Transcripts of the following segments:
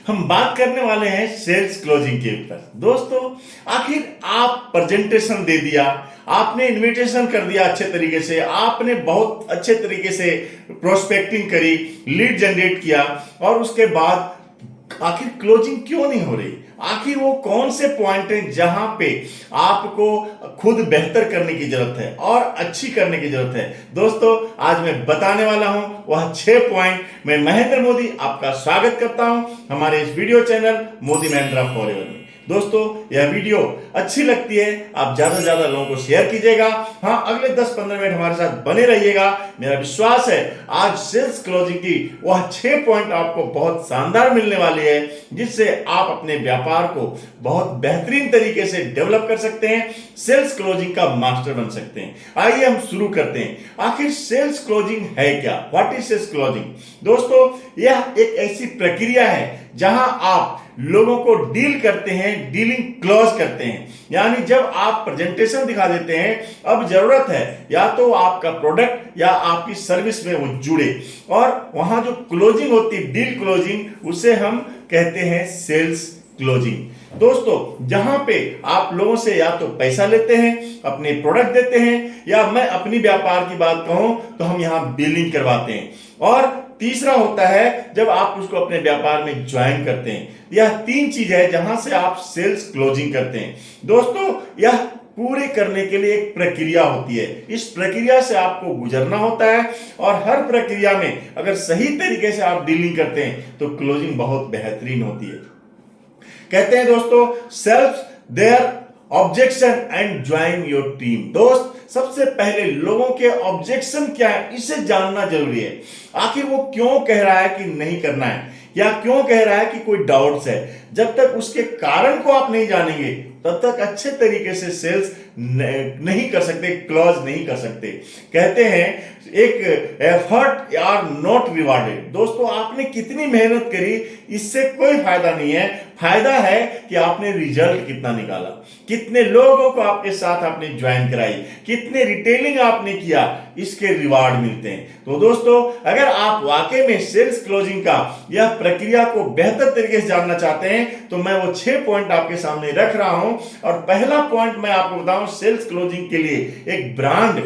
हम बात करने वाले हैं सेल्स क्लोजिंग के ऊपर। दोस्तों, आखिर आप प्रेजेंटेशन दे दिया, आपने इनविटेशन कर दिया अच्छे तरीके से, आपने बहुत अच्छे तरीके से प्रोस्पेक्टिंग करी, लीड जनरेट किया, और उसके बाद आखिर क्लोजिंग क्यों नहीं हो रही? आखिर वो कौन से पॉइंट हैं जहां पे आपको खुद बेहतर करने की जरूरत है और अच्छी करने की जरूरत है? दोस्तों, आज मैं बताने वाला हूं वह 6 पॉइंट। मैं महेंद्र मोदी आपका स्वागत करता हूं हमारे इस video channel Modi Mahindra forever में। दोस्तों, यह वीडियो अच्छी लगती है आप ज्यादा से ज्यादा लोगों को शेयर कीजिएगा। हाँ, अगले 10-15 मिनट हमारे साथ बने रहिएगा। मेरा विश्वास है आज सेल्स क्लोजिंग की वह 6 पॉइंट आपको बहुत शानदार मिलने वाली है, जिससे आप अपने व्यापार को बहुत बेहतरीन तरीके से डेवलप कर सकते हैं, सेल्स क्लोजिंग का मास्टर बन सकते हैं। आइए हम शुरू करते हैं। आखिर सेल्स क्लोजिंग है क्या? What is sales closing? दोस्तों, यह एक ऐसी प्रक्रिया है जहां आप लोगों को डील करते हैं, डीलिंग क्लोज करते हैं। यानी जब आप प्रेजेंटेशन दिखा देते हैं, अब जरूरत है या तो आपका प्रोडक्ट या आपकी सर्विस में वो जुड़े, और वहां जो क्लोजिंग होती है, डील क्लोजिंग, उसे हम कहते हैं सेल्स क्लोजिंग। दोस्तों, जहां पे आप लोगों से या तो पैसा लेते हैं, अपने प्रोडक्ट देते हैं, या मैं अपनी व्यापार की बात कहूं तो हम यहां डीलिंग करवाते हैं, और तीसरा होता है जब आप उसको अपने व्यापार में ज्वाइन करते हैं। यह 3 चीज है जहां से आप सेल्स क्लोजिंग करते हैं। दोस्तों, यह पूरे करने के लिए एक प्रक्रिया होती है। इस प्रक्रिया से आपको गुजरना होता है, और हर प्रक्रिया में अगर सही तरीके से आप डीलिंग करते हैं तो क्लोजिंग बहुत बेहतरीन होती है। कहते हैं दोस्तों, self their objection and join your team. दोस्त, सबसे पहले लोगों के ऑब्जेक्शन क्या है इसे जानना जरूरी है। आखिर वो क्यों कह रहा है कि नहीं करना है, या क्यों कह रहा है कि कोई डाउट्स है। जब तक उसके कारण को आप नहीं जानेंगे तब तक अच्छे तरीके से सेल्स नहीं कर सकते, क्लोज नहीं कर सकते। कहते हैं एक एफर्ट आर नॉट रिवार्डेड। दोस्तों, आपने कितनी मेहनत करी इससे कोई फायदा नहीं है। फायदा है कि आपने रिजल्ट कितना निकाला, कितने लोगों को आपके साथ आपने ज्वाइन कराई, कितने रिटेलिंग आपने किया, इसके रिवार्ड मिलते हैं। तो दोस्तों, अगर आप वाकई में सेल्स क्लोजिंग का यह प्रक्रिया को बेहतर तरीके से जानना चाहते हैं तो मैं वो 6 पॉइंट आपके सामने रख रहा हूं। और पहला पॉइंट मैं आपको बताऊं, सेल्स क्लोजिंग के लिए एक ब्रांड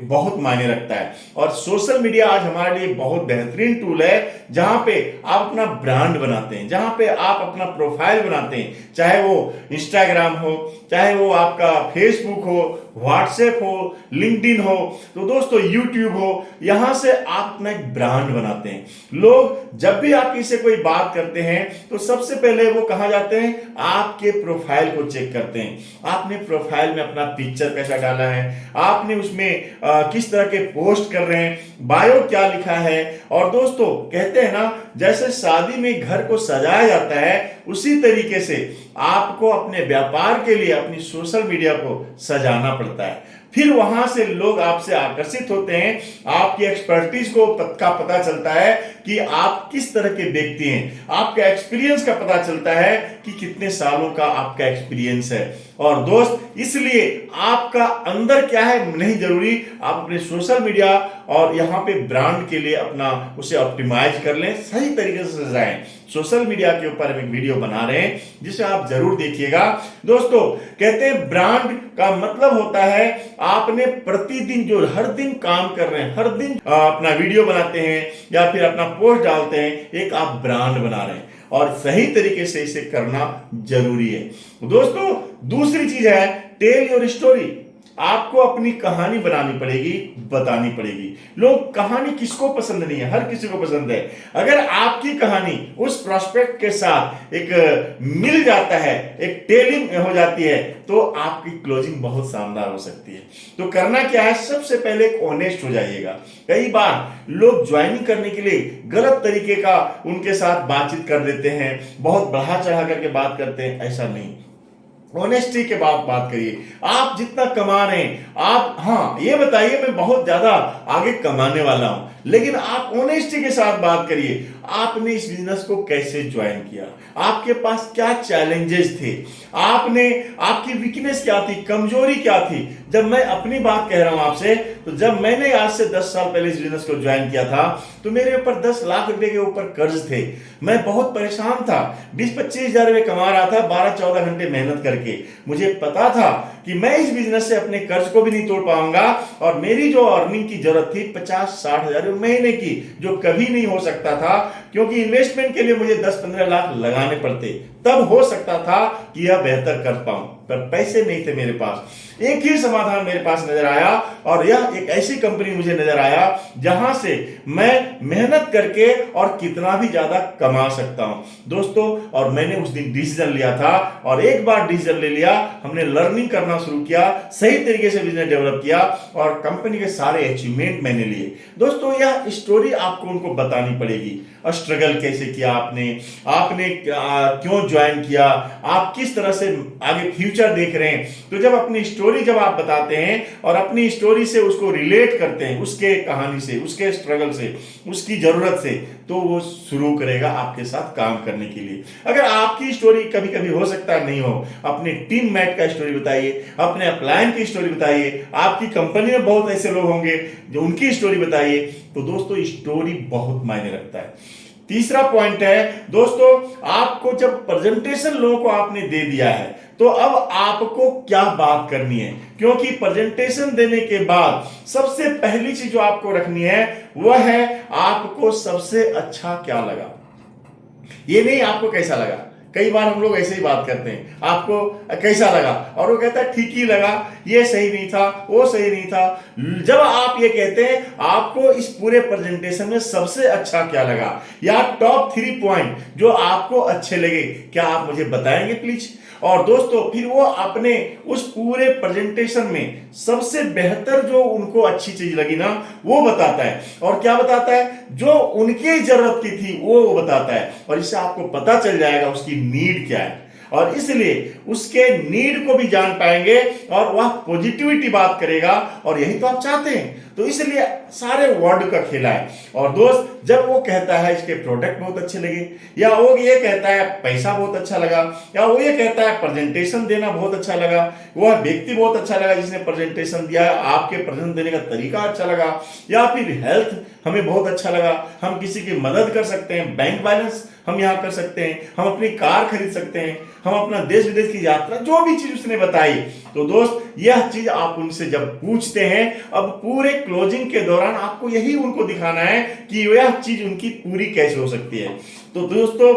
बहुत मायने रखता है, और सोशल मीडिया आज हमारे लिए बहुत बेहतरीन टूल है जहां पे आप अपना ब्रांड बनाते हैं, जहां पे आप अपना प्रोफाइल बनाते हैं, चाहे वो इंस्टाग्राम हो, चाहे वो आपका फेसबुक हो, व्हाट्सएप हो, लिंक्डइन हो, तो दोस्तों यूट्यूब हो, यहां से आप अपना एक ब्रांड बनाते हैं। लोग जब भी आपकी से कोई बात करते हैं तो सबसे पहले वो कहां जाते हैं? आपके प्रोफाइल को चेक करते हैं। आपने प्रोफाइल में अपना पिक्चर कैसा डाला है, आपने उसमें किस तरह के पोस्ट कर रहे हैं, बायो क्या लिखा है। और दोस्तों, कहते हैं ना, जैसे शादी में घर को सजाया जाता है उसी तरीके से आपको अपने व्यापार के लिए अपनी सोशल मीडिया को सजाना पड़ता है। फिर वहां से लोग आपसे आकर्षित होते हैं, आपकी एक्सपर्टीज को का पता चलता है कि आप किस तरह के व्यक्ति हैं, आपके एक्सपीरियंस का पता चलता है कि कितने सालों का आपका एक्सपीरियंस है। और दोस्त, इसलिए आपका अंदर क्या है नहीं जरूरी, आप अपने सोशल मीडिया और यहाँ पे ब्रांड के लिए अपना उसे ऑप्टिमाइज कर लें, सही तरीके से सजाएं। सोशल मीडिया के ऊपर हम एक वीडियो बना रहे हैं जिसे आप जरूर देखिएगा। दोस्तों, कहते हैं ब्रांड का मतलब होता है आपने प्रतिदिन जो हर दिन काम कर रहे हैं, हर दिन अपना वीडियो बनाते हैं या फिर अपना पोस्ट डालते हैं, एक आप ब्रांड बना रहे हैं, और सही तरीके से इसे करना जरूरी है। दोस्तों, दूसरी चीज है टेल योर स्टोरी। आपको अपनी कहानी बनानी पड़ेगी, बतानी पड़ेगी। लोग कहानी किसको पसंद नहीं है? हर किसी को पसंद है। अगर आपकी कहानी उस प्रोस्पेक्ट के साथ एक मिल जाता है, एक टेलिंग हो जाती है, तो आपकी क्लोजिंग बहुत शानदार हो सकती है। तो करना क्या है? सबसे पहले ऑनेस्ट हो जाइएगा। कई बार लोग ज्वाइनिंग करने के लिए गलत तरीके का उनके साथ बातचीत कर देते हैं, बहुत बढ़ा चढ़ा करके बात करते हैं। ऐसा नहीं, ऑनेस्टी के बाद बात करिए। आप जितना कमा रहे हैं, आप हाँ ये बताइए मैं बहुत ज्यादा आगे कमाने वाला हूं, लेकिन आप ऑनेस्टी के साथ बात करिए। आपने इस बिजनेस को कैसे ज्वाइन किया, आपके पास क्या चैलेंजेस थे, आपने आपकी वीकनेस क्या थी, कमजोरी क्या थी, जब मैं अपनी बात कह रहा हूं आपसे, तो जब मैंने आज से 10 साल पहले इस बिजनेस को ज्वाइन किया था, तो मेरे ऊपर 10 लाख रुपए के ऊपर कर्ज थे। मैं बहुत परेशान था, 20-25 हजार रुपए कमा रहा था 12-14 घंटे मेहनत करके। मुझे पता था कि मैं इस बिजनेस से अपने कर्ज को भी नहीं तोड़ पाऊंगा, और मेरी जो अर्निंग की जरूरत थी 50-60 हजार महीने की, जो कभी नहीं हो सकता था, क्योंकि इन्वेस्टमेंट के लिए मुझे 10-15 लाख लगाने पड़ते, तब हो सकता था कि यह बेहतर कर पाऊं, पर पैसे नहीं थे मेरे पास। एक ही समाधान मेरे पास नजर आया, और यह एक ऐसी कंपनी मुझे नजर आया जहां से मैं मेहनत करके और कितना भी ज्यादा कमा सकता हूं दोस्तों। और मैंने उस दिन डिसीजन लिया था, और एक बार डिसीजन ले लिया, हमने लर्निंग करना शुरू किया, सही तरीके से बिजनेस डेवलप किया, और कंपनी के सारे अचीवमेंट मैंने लिए दोस्तों। यह स्टोरी आपको उनको बतानी पड़ेगी, स्ट्रगल कैसे किया आपने क्यों ज्वाइन किया, आप किस तरह से आगे फ्यूचर देख रहे हैं। तो जब अपनी स्टोरी जब आप बताते हैं और अपनी स्टोरी से उसको रिलेट करते हैं, उसके कहानी से, उसके स्ट्रगल से, उसकी जरूरत से, तो वो शुरू करेगा आपके साथ काम करने के लिए। अगर आपकी स्टोरी कभी कभी हो सकता है नहीं हो, अपने टीम मेट का स्टोरी बताइए, अपने अपलायन की स्टोरी बताइए, आपकी कंपनी में बहुत ऐसे लोग होंगे जो उनकी स्टोरी बताइए। तो दोस्तों स्टोरी बहुत मायने रखता है। तीसरा पॉइंट है दोस्तों, आपको जब प्रेजेंटेशन लोगों को आपने दे दिया है, तो अब आपको क्या बात करनी है, क्योंकि प्रेजेंटेशन देने के बाद सबसे पहली चीज जो आपको रखनी है वह है आपको सबसे अच्छा क्या लगा। ये नहीं आपको कैसा लगा। कई बार हम लोग ऐसे ही बात करते हैं, आपको कैसा लगा, और वो कहता है ठीक ही लगा, ये सही नहीं था, वो सही नहीं था। जब आप ये कहते हैं आपको इस पूरे प्रेजेंटेशन में सबसे अच्छा क्या लगा, या टॉप 3 पॉइंट जो आपको अच्छे लगे, क्या आप मुझे बताएंगे प्लीज। और दोस्तों फिर वो अपने उस पूरे प्रेजेंटेशन में सबसे बेहतर जो उनको अच्छी चीज लगी ना, वो बताता है। और क्या बताता है, जो उनकी जरूरत की थी वो बताता है, और इससे आपको पता चल जाएगा उसकी नीड क्या है, और इसलिए उसके नीड को भी जान पाएंगे, और वह पॉजिटिविटी बात करेगा, और यही तो आप चाहते हैं। तो इसलिए सारे वर्ड का खेला है। और दोस्त जब वो कहता है इसके प्रोडक्ट बहुत अच्छे लगे, या वो ये कहता है पैसा बहुत अच्छा लगा, या वो ये कहता है प्रेजेंटेशन देना बहुत अच्छा लगा, वह व्यक्ति बहुत अच्छा लगा जिसने प्रेजेंटेशन दिया, आपके प्रेजेंट देने का तरीका अच्छा लगा, या फिर हेल्थ हमें बहुत अच्छा लगा, हम किसी की मदद कर सकते हैं, बैंक बैलेंस हम यहां कर सकते हैं, हम अपनी कार खरीद सकते हैं, हम अपना देश विदेश की यात्रा, जो भी चीज उसने बताई। तो दोस्त यह चीज आप उनसे जब पूछते हैं, अब पूरे क्लोजिंग के दौरान आपको यही उनको दिखाना है कि यह चीज उनकी पूरी कैसे हो सकती है। तो दोस्तों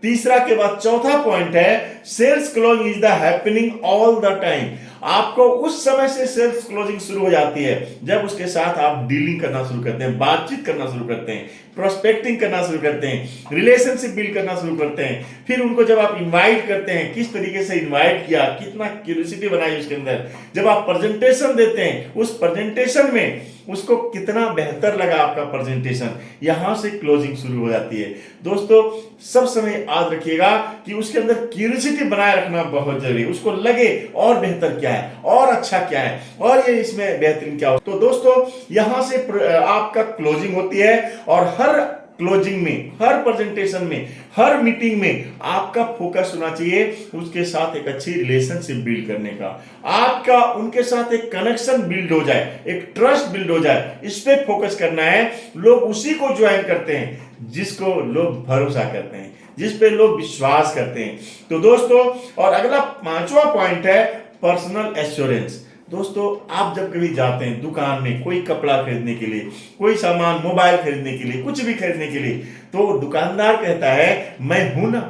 तीसरा के बाद चौथा पॉइंट है, sales closing is the happening all the time. आपको उस समय से सेल्स क्लोजिंग शुरू हो जाती है जब उसके साथ आप डीलिंग करना शुरू करते हैं, बातचीत करना शुरू करते हैं, प्रोस्पेक्टिंग करना शुरू करते हैं, रिलेशनशिप बिल्ड करना शुरू करते हैं। फिर उनको जब आप इनवाइट करते हैं, किस तरीके से इनवाइट किया, कितना क्यूरियोसिटी बनाई उसके अंदर, जब आप प्रेजेंटेशन देते हैं, उस प्रेजेंटेशन में उसको कितना बेहतर लगा आपका प्रेजेंटेशन, यहां से क्लोजिंग शुरू हो जाती है। दोस्तों सब समय याद रखिएगा कि उसके अंदर क्यूरियोसिटी बनाए रखना बहुत जरूरी है, उसको लगे और बेहतर क्या है, और अच्छा क्या है, और ये इसमें बेहतरीन क्या हो। तो दोस्तों यहां से आपका क्लोजिंग होती है, और हर क्लोजिंग में, हर प्रेजेंटेशन में, हर मीटिंग में आपका फोकस होना चाहिए उसके साथ एक अच्छी रिलेशनशिप बिल्ड करने का, आपका उनके साथ एक कनेक्शन बिल्ड हो जाए, एक ट्रस्ट बिल्ड हो जाए, इस पे फोकस करना है। लोग उसी को ज्वाइन करते हैं जिसको लोग भरोसा करते हैं, जिस पे लोग विश्वास करते हैं। तो दोस्तों और अगला 5वां पॉइंट है पर्सनल एश्योरेंस। दोस्तों आप जब कभी जाते हैं दुकान में कोई कपड़ा खरीदने के लिए, कोई सामान, मोबाइल खरीदने के लिए, कुछ भी खरीदने के लिए, तो दुकानदार कहता है मैं हूं ना।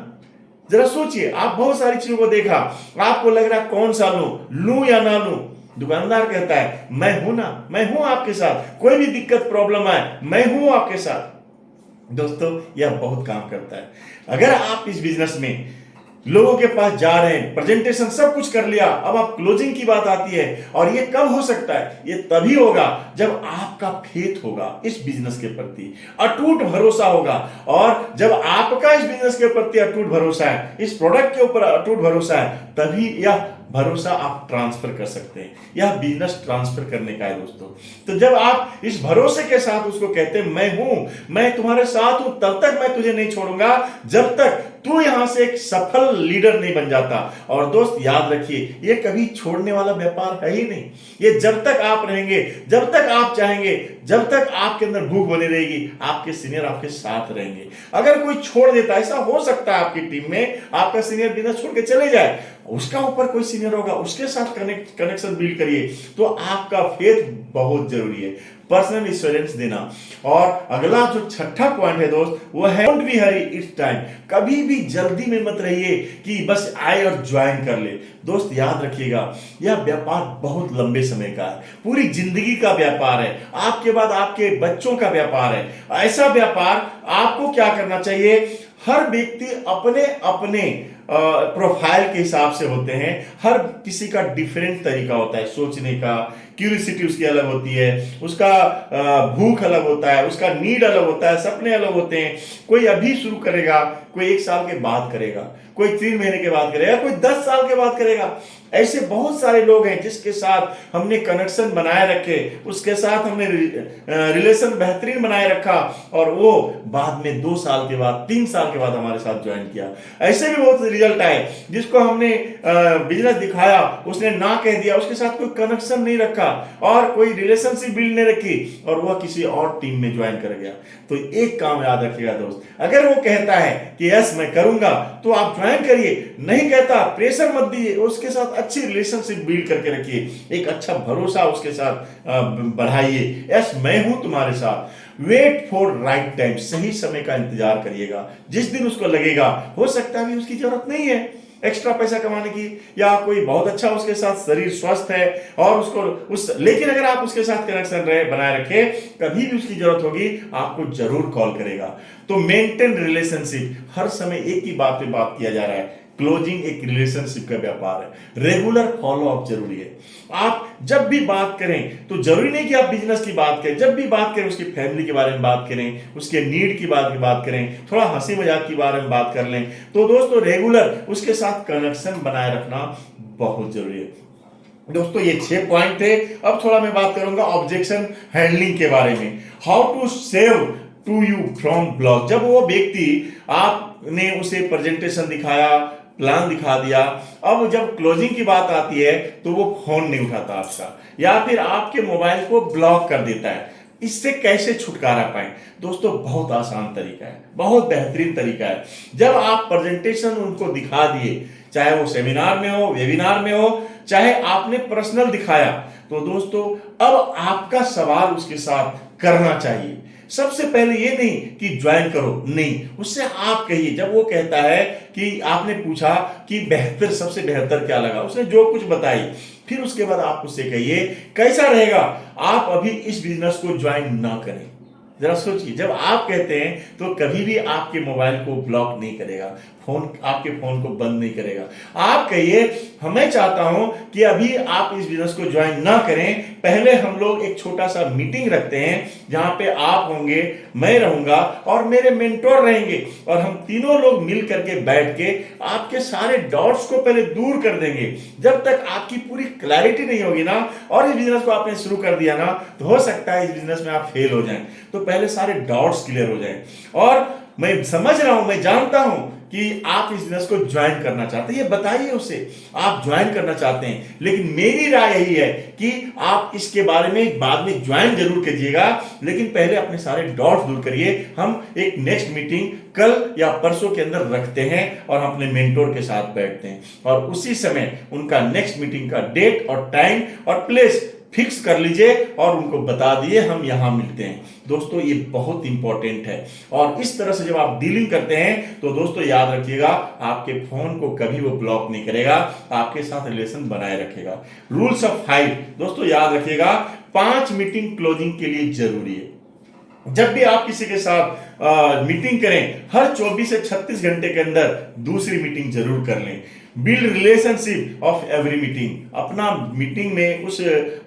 जरा सोचिए, आप बहुत सारी चीजों को देखा, आपको लग रहा कौन सा लूं या ना लूं। दुकानदार कहता है मैं हूं ना, मैं हूं आपके साथ, कोई भी दिक्कत प्रॉब्लम आए मैं हूं आपके साथ। दोस्तों यह बहुत काम करता है। अगर आप इस बिजनेस में लोगों के पास जा रहे हैं, प्रेजेंटेशन सब कुछ कर लिया, अब आप क्लोजिंग की बात आती है, और ये कब हो सकता है, ये तभी होगा जब आपका फेथ होगा इस बिजनेस के प्रति, अटूट भरोसा होगा। और जब आपका इस बिजनेस के प्रति अटूट भरोसा है, इस प्रोडक्ट के ऊपर अटूट भरोसा है, तभी यह भरोसा आप ट्रांसफर कर सकते हैं। यह बिजनेस ट्रांसफर करने का है दोस्तों। तो जब आप इस भरोसे के साथ उसको कहते हैं मैं हूं, मैं तुम्हारे साथ हूं, तब तक मैं तुझे नहीं छोड़ूंगा जब तक तो यहां से एक सफल लीडर नहीं बन जाता। और दोस्त याद रखिए, ये कभी छोड़ने वाला व्यापार है ही नहीं। ये जब तक आप रहेंगे, जब तक आप चाहेंगे, जब तक आपके अंदर भूख बनी रहेगी, आपके सीनियर आपके साथ रहेंगे। अगर कोई छोड़ देता, ऐसा हो सकता है आपकी टीम में आपका सीनियर बिजनेस छोड़ के चले जाए, उसका ऊपर कोई सीनियर होगा, उसके साथ कनेक्शन बिल्ड करिए। तो आपका फेथ बहुत जरूरी है, पर्सनल इंश्योरेंस देना। और अगला जो छठा पॉइंट है दोस्त, वो है don't be Hari it's time. कभी भी जल्दी में मत रहिए कि बस आए और ज्वाइन कर ले। दोस्त याद रखिएगा, यह व्यापार बहुत लंबे समय का है, पूरी जिंदगी का व्यापार है, आपके बाद आपके बच्चों का व्यापार है। ऐसा व्यापार आपको क्या करना चाहिए, हर व्यक्ति अपने अपने प्रोफाइल के हिसाब से होते हैं। हर किसी का डिफरेंट तरीका होता है सोचने का, क्यूरियोसिटी उसकी अलग होती है, उसका भूख अलग होता है, उसका नीड अलग होता है, सपने अलग होते हैं। कोई अभी शुरू करेगा, कोई 1 साल के बाद करेगा, कोई 3 महीने के बाद करेगा, कोई 10 साल के बाद करेगा। ऐसे बहुत सारे लोग हैं जिसके साथ हमने कनेक्शन बनाए रखे, उसके साथ हमने रिलेशन बेहतरीन बनाए रखा, और वो बाद में 2 साल के बाद, 3 साल के बाद हमारे साथ ज्वाइन किया। ऐसे भी बहुत रिजल्ट आए, जिसको हमने बिजनेस दिखाया, उसने ना कह दिया, उसके साथ कोई कनेक्शन नहीं रखा और कोई रिलेशनशिप बिल्ड नहीं रखी, और वह किसी और टीम में ज्वाइन कर गया। तो एक काम याद रखिएगा दोस्त, अगर वो कहता है कि यस मैं करूंगा, तो आप ज्वाइन करिए। नहीं कहता, प्रेशर मत दीजिए, उसके साथ अच्छी रिलेशनशिप बिल्ड करके रखिए, एक अच्छा भरोसा उसके साथ बढ़ाइए। यस मैं हूं तुम्हारे साथ। वेट फॉर राइट टाइम, सही समय का इंतजार करिएगा। जिस दिन उसको लगेगा, हो सकता है उसकी जरूरत नहीं है एक्स्ट्रा पैसा कमाने की, या कोई बहुत अच्छा उसके साथ शरीर स्वस्थ है और उसको लेकिन अगर आप उसके साथ कनेक्शन बनाए रखे, कभी भी उसकी जरूरत होगी आपको जरूर कॉल करेगा। तो मेंटेन रिलेशनशिप, हर समय एक ही बात पे बात किया जा रहा है, क्लोजिंग एक रिलेशनशिप का व्यापार है। रेगुलर फॉलो अप जरूरी है। आप जब भी बात करें तो जरूरी नहीं कि आप बिजनेस की बात करें, जब भी बात करें उसकी फैमिली के बारे में बात करें, उसके नीड की बात करें, थोड़ा हंसी मजाक के बारे में बात कर लें। तो दोस्तों रेगुलर उसके साथ कनेक्शन बनाए रखना बहुत जरूरी है। दोस्तों ये 6 पॉइंट थे। अब थोड़ा मैं बात करूंगा ऑब्जेक्शन हैंडलिंग के बारे में, how to save to you from block. जब वो व्यक्ति, आपने उसे प्रेजेंटेशन दिखाया, प्लान दिखा दिया, अब जब क्लोजिंग की बात आती है तो वो फोन नहीं उठाता आपका, या फिर आपके मोबाइल को ब्लॉक कर देता है। इससे कैसे छुटकारा पाएं? दोस्तों बहुत आसान तरीका है, बहुत बेहतरीन तरीका है। जब आप प्रेजेंटेशन उनको दिखा दिए, चाहे वो सेमिनार में हो, वेबिनार में हो, चाहे आपने पर्सनल दिखाया, तो दोस्तों अब आपका सवाल उसके साथ करना चाहिए। सबसे पहले ये नहीं कि ज्वाइन करो, नहीं, उससे आप कहिए। जब वो कहता है कि आपने पूछा कि बेहतर, सबसे बेहतर क्या लगा, उसने जो कुछ बताई, फिर उसके बाद आप उससे कहिए कैसा रहेगा आप अभी इस बिजनेस को ज्वाइन ना करें। जरा सोचिए, जब आप कहते हैं तो कभी भी आपके मोबाइल को ब्लॉक नहीं करेगा, आपके फोन को बंद नहीं करेगा। आप कहिए मैं चाहता हूं कि अभी आप इस बिजनेस को ज्वाइन ना करें, पहले हम लोग एक छोटा सा मीटिंग रखते हैं जहां पे आप होंगे, मैं रहूंगा और मेरे मेंटोर रहेंगे, और हम तीनों लोग मिल करके बैठ के आपके सारे डाउट्स को पहले दूर कर देंगे। जब तक आपकी पूरी क्लैरिटी नहीं होगी ना, और इस बिजनेस को आपने शुरू कर दिया ना, तो हो सकता है इस बिजनेस में आप फेल हो जाएं। तो पहले सारे डाउट्स क्लियर हो जाएं। और मैं समझ रहा हूं, मैं जानता हूं कि आप इस बिजनेस को ज्वाइन करना चाहते हैं, ये बताइए उसे आप ज्वाइन करना चाहते हैं। लेकिन मेरी राय यही है कि आप इसके बारे में बाद में ज्वाइन जरूर कीजिएगा, लेकिन पहले अपने सारे डाउट्स दूर करिए। हम एक नेक्स्ट मीटिंग कल या परसों के अंदर रखते हैं और हम अपने मेंटोर के साथ बैठते हैं, और उसी समय उनका नेक्स्ट मीटिंग का डेट और टाइम और प्लेस फिक्स कर लीजिए और उनको बता दिए हम यहां मिलते हैं। दोस्तों ये बहुत इंपॉर्टेंट है, और इस तरह से जब आप डीलिंग करते हैं तो दोस्तों याद रखिएगा, आपके फोन को कभी वो ब्लॉक नहीं करेगा, आपके साथ रिलेशन बनाए रखेगा। रूल्स ऑफ 5 दोस्तों याद रखिएगा, 5 मीटिंग क्लोजिंग के लिए जरूरी है। जब भी आप किसी के साथ मीटिंग करें, हर 24 से 36 घंटे के अंदर दूसरी मीटिंग जरूर कर लें। Build relationship of every meeting, अपना मीटिंग में उस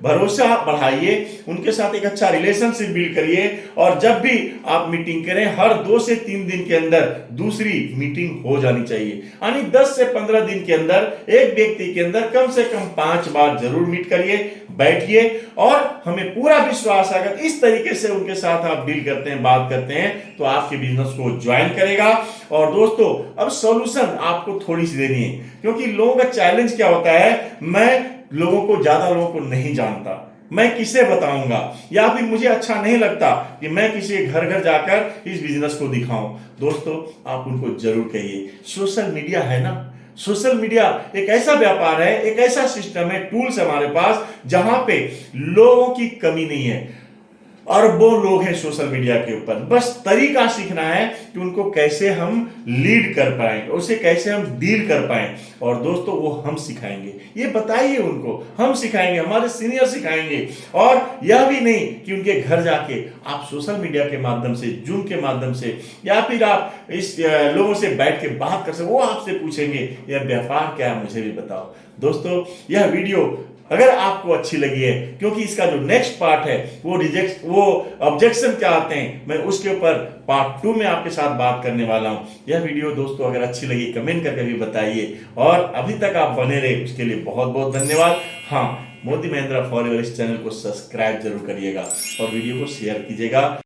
भरोसा बढ़ाइए, उनके साथ एक अच्छा रिलेशनशिप बिल्ड करिए, और जब भी आप मीटिंग करें हर 2 से 3 दिन के अंदर दूसरी मीटिंग हो जानी चाहिए। यानी 10 से 15 दिन के अंदर एक व्यक्ति के अंदर कम से कम 5 बार जरूर मीट करिए, बैठिए, और हमें पूरा विश्वास है अगर इस तरीके से उनके साथ आप डील करते हैं, बात करते हैं, तो तो आपके बिजनेस को ज्वाइन करेगा। और दोस्तों अब सॉल्यूशन आपको थोड़ी सी देनी है, क्योंकि लोगों का चैलेंज क्या होता है, मैं ज्यादा लोगों को नहीं जानता, मैं किसे बताऊंगा, या फिर मुझे अच्छा नहीं लगता कि मैं किसी घर घर जाकर इस बिजनेस को दिखाऊं। दोस्तों आप उनको जरूर कहिए, सोशल मीडिया है ना, सोशल मीडिया एक ऐसा व्यापार है, एक ऐसा सिस्टम है, टूल्स हमारे पास जहां पे लोगों की कमी नहीं है। अरबों लोग हैं सोशल मीडिया के ऊपर, बस तरीका सीखना है कि उनको कैसे हम लीड कर पाए, उसे कैसे हम डील कर पाए। और दोस्तों वो हम सिखाएंगे, ये बताइए उनको, हम सिखाएंगे, हमारे सीनियर सिखाएंगे। और यह भी नहीं कि उनके घर जाके आप सोशल मीडिया के माध्यम से, जूम के माध्यम से, या फिर आप इस लोगों से बैठ के बात कर सकते, वो आपसे पूछेंगे यह व्यापार क्या है, मुझे भी बताओ। दोस्तों यह वीडियो अगर आपको अच्छी लगी है, क्योंकि इसका जो नेक्स्ट पार्ट है वो ऑब्जेक्शन क्या आते हैं, मैं उसके ऊपर पार्ट 2 में आपके साथ बात करने वाला हूं। यह वीडियो दोस्तों अगर अच्छी लगी कमेंट करके भी बताइए, और अभी तक आप बने रहे उसके लिए बहुत बहुत धन्यवाद। हाँ, मोदी महिंद्रा फॉरएवर इस चैनल को सब्सक्राइब जरूर करिएगा और वीडियो को शेयर कीजिएगा।